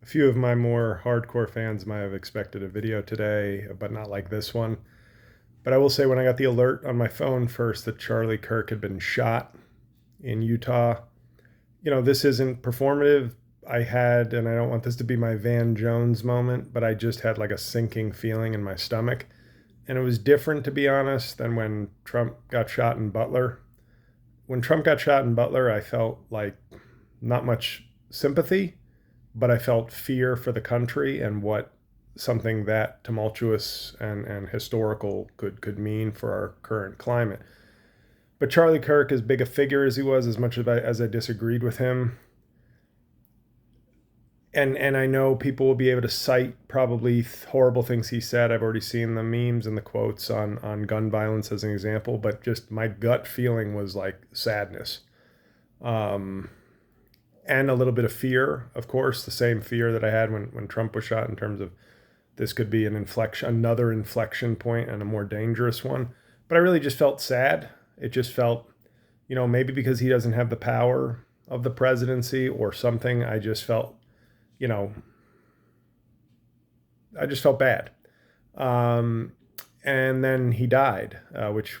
A few of my more hardcore fans might have expected a video today, but not like this one. But I will say, when I got the alert on my phone first that Charlie Kirk had been shot in Utah, this isn't performative. And I don't want this to be my Van Jones moment, but I just had like a sinking feeling in my stomach. And it was different, to be honest, than when Trump got shot in Butler. When Trump got shot in Butler, I felt like not much sympathy, but I felt fear for the country and what something that tumultuous and historical could mean for our current climate. But Charlie Kirk, as big a figure as he was, as much as I disagreed with him, and I know people will be able to cite probably horrible things he said. I've already seen the memes and the quotes on gun violence as an example, but just my gut feeling was like sadness. Um, and a little bit of fear, of course, the same fear that I had when Trump was shot, in terms of this could be another inflection point, and a more dangerous one. But I really just felt sad. It just felt, maybe because he doesn't have the power of the presidency or something, I just felt, you know, I just felt bad. Um, and then he died, which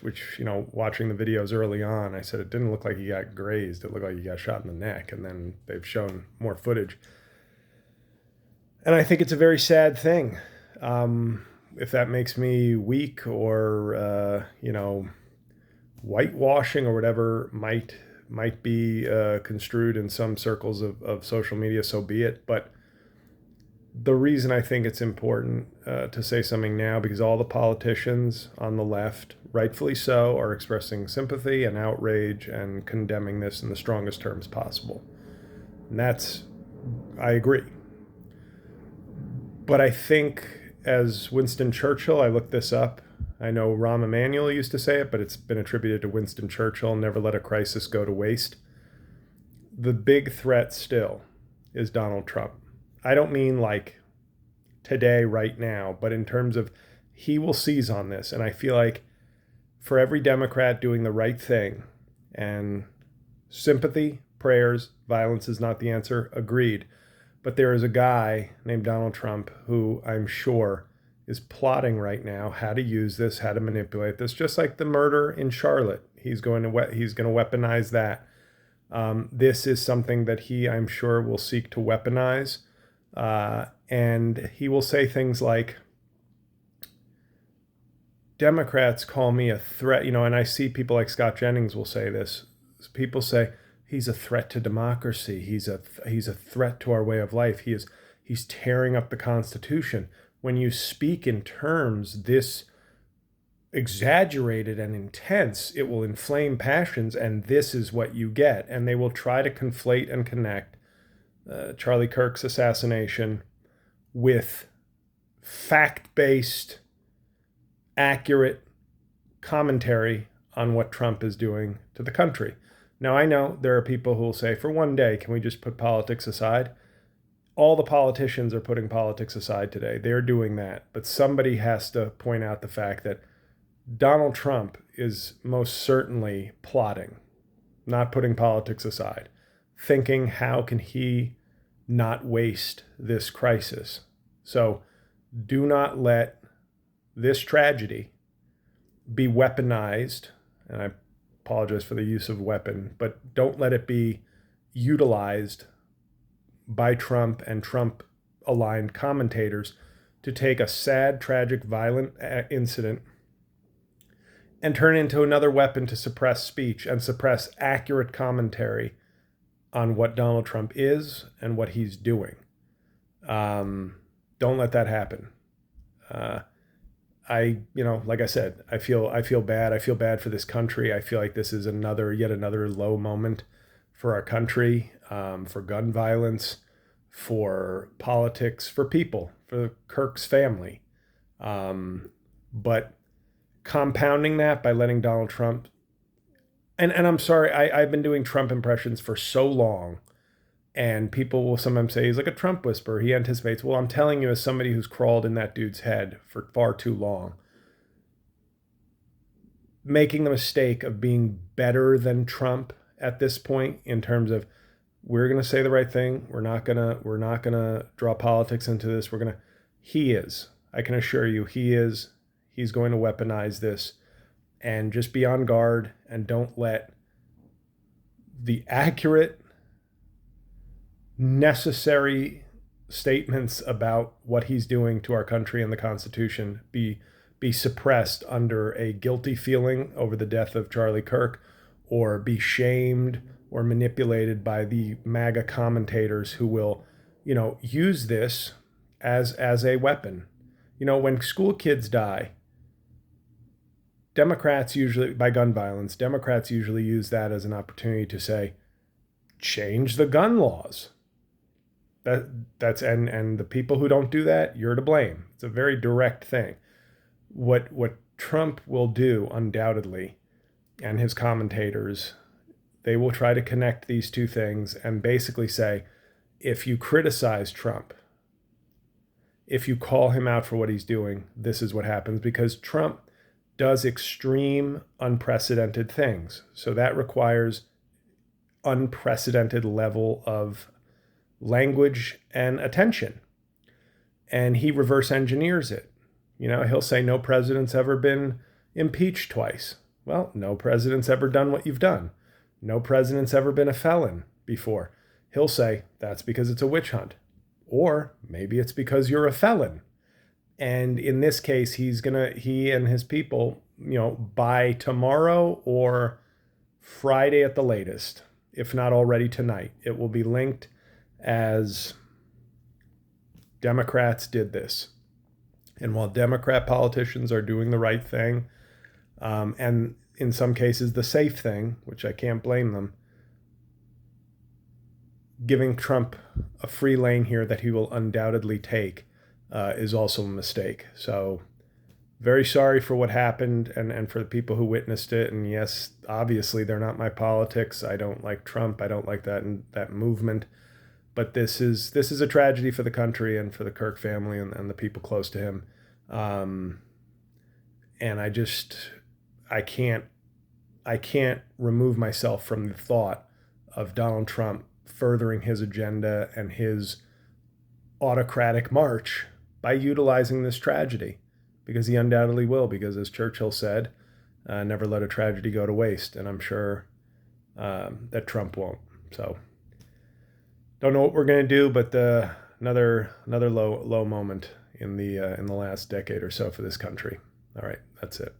watching the videos early on, I said it didn't look like he got grazed. It looked like he got shot in the neck. And then they've shown more footage. And I think it's a very sad thing. If that makes me weak or, whitewashing or whatever might be construed in some circles of social media, so be it. But the reason I think it's important to say something now, because all the politicians on the left, rightfully so, are expressing sympathy and outrage and condemning this in the strongest terms possible. And I agree. But I think, as Winston Churchill, I looked this up. I know Rahm Emanuel used to say it, but it's been attributed to Winston Churchill: never let a crisis go to waste. The big threat still is Donald Trump. I don't mean like today, right now, but in terms of he will seize on this. And I feel like for every Democrat doing the right thing, and sympathy, prayers, violence is not the answer, agreed. But there is a guy named Donald Trump who I'm sure is plotting right now how to use this, how to manipulate this, just like the murder in Charlotte. He's going to weaponize that. This is something that I'm sure, will seek to weaponize. And he will say things like, Democrats call me a threat, and I see people like Scott Jennings will say this. People say he's a threat to democracy. He's a threat to our way of life. He's tearing up the Constitution. When you speak in terms this exaggerated and intense, it will inflame passions, and this is what you get. And they will try to conflate and connect Charlie Kirk's assassination with fact-based, accurate commentary on what Trump is doing to the country. Now, I know there are people who will say, for one day, can we just put politics aside? All the politicians are putting politics aside today. They're doing that. But somebody has to point out the fact that Donald Trump is most certainly plotting, not putting politics aside, thinking, how can he not waste this crisis? So do not let this tragedy be weaponized, and I apologize for the use of weapon, but don't let it be utilized by Trump and Trump-aligned commentators to take a sad, tragic, violent incident and turn it into another weapon to suppress speech and suppress accurate commentary on what Donald Trump is and what he's doing. Don't let that happen. Like I said, I feel bad. I feel bad for this country. I feel like this is yet another low moment for our country, for gun violence, for politics, for people, for Kirk's family. But compounding that by letting Donald Trump, and I'm sorry, I've been doing Trump impressions for so long, and people will sometimes say he's like a Trump whisperer. He anticipates. Well, I'm telling you, as somebody who's crawled in that dude's head for far too long, making the mistake of being better than Trump at this point, in terms of we're going to say the right thing. We're not going to draw politics into this. He is. I can assure you he's going to weaponize this, and just be on guard and don't let the accurate, necessary statements about what he's doing to our country and the Constitution be suppressed under a guilty feeling over the death of Charlie Kirk, or be shamed or manipulated by the MAGA commentators who will, use this as a weapon. When school kids die, Democrats usually, by gun violence, Democrats usually use that as an opportunity to say, change the gun laws. That's and the people who don't do that, you're to blame. It's a very direct thing. What Trump will do, undoubtedly, and his commentators, they will try to connect these two things and basically say, if you criticize Trump, if you call him out for what he's doing, this is what happens, because Trump does extreme, unprecedented things. So that requires unprecedented level of language and attention. And he reverse engineers it. He'll say no president's ever been impeached twice. Well, no president's ever done what you've done. No president's ever been a felon before. He'll say that's because it's a witch hunt. Or maybe it's because you're a felon. And in this case, he and his people, by tomorrow or Friday at the latest, if not already tonight, it will be linked as Democrats did this. And while Democrat politicians are doing the right thing, and in some cases the safe thing, which I can't blame them, giving Trump a free lane here that he will undoubtedly take is also a mistake. So very sorry for what happened and for the people who witnessed it. And yes, obviously they're not my politics. I don't like Trump. I don't like that movement. But this is a tragedy for the country and for the Kirk family and the people close to him. And I can't remove myself from the thought of Donald Trump furthering his agenda and his autocratic march by utilizing this tragedy, because he undoubtedly will, because as Churchill said, never let a tragedy go to waste. And I'm sure that Trump won't. So don't know what we're going to do, but another low moment in the last decade or so for this country. All right, that's it.